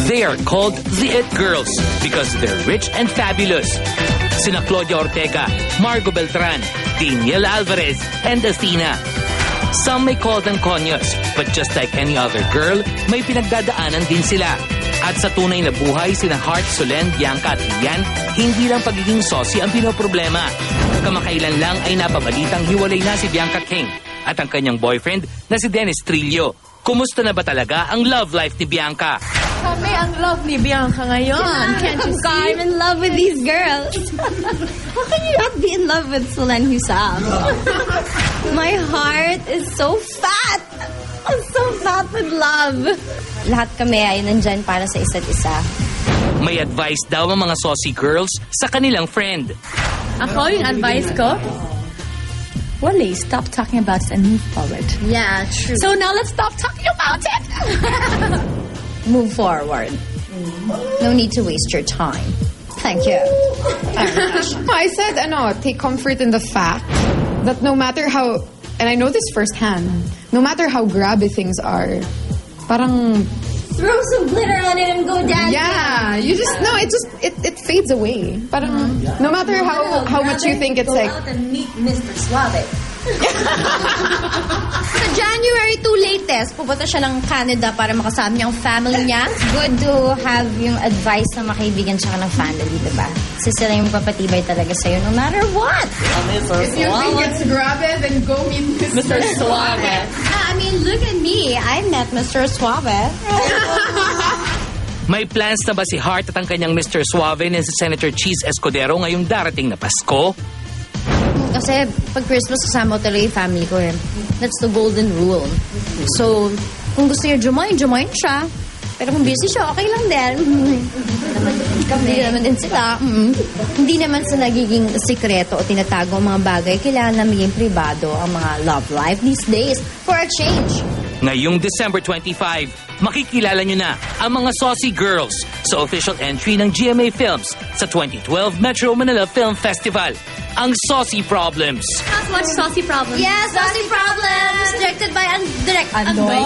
They are called the It Girls because they're rich and fabulous. Sina Claudia Ortega, Margo Beltran, Danielle Alvarez, and Athena. Some may call them Conyos, but just like any other girl, may pinagdadaanan din sila. At sa tunay na buhay, sina Heart, Solen, Bianca at Lian, hindi lang pagiging saucy ang pinoproblema. Kamakailan lang ay napabalitang hiwalay na si Bianca King at ang kanyang boyfriend na si Dennis Trillo. Kumusta na ba talaga ang love life ni Bianca? Kami ang love ni Bianca ngayon. Can't you see? I'm in love with these girls. How can you not be in love with Solen Husam? My heart is so fat. I'm so fat with love. Lahat kami ay nandyan para sa isa't isa. May advice daw ang mga saucy girls sa kanilang friend. Ako, yung advice ko, Wally, stop talking about it and move forward. Yeah, true. So now let's stop talking about it. Move forward. No need to waste your time. Thank you. I said, take comfort in the fact that no matter how, and I know this firsthand, no matter how grabby things are, parang throw some glitter on it and go dancing. Yeah, it fades away. Parang no matter how much you think it's like. Go out and meet Mr. Suave. Sa January 2 latest, pupunta siya ng Canada para makasama niya ang family niya. It's good to have yung advice ng mga kaibigan tsaka ng family, diba? Kasi sila yung papatibay talaga sa'yo no matter what. If you think it's grabby, then go meet Mr. Suave. I mean, look at me. I met Mr. Suave. May plans na ba si Heart at ang kanyang Mr. Suave na si Senator Cheese Escudero ngayong darating na Pasko? Kasi pag Christmas kasama ko talaga yung family ko eh. That's the golden rule. So, kung gusto niya join siya. Pero kung busy siya, okay lang din. Hindi naman din sila. Hindi naman sa nagiging sikreto o tinatago ang mga bagay. Kailangan na maging privado ang mga love life these days for a change. Ngayong December 25, makikilala nyo na ang mga saucy girls sa official entry ng GMA Films sa 2012 Metro Manila Film Festival. Ang Saucy Problems. Watch Saucy Problems. Yes, Saucy Problems! Directed by Direct Andoy.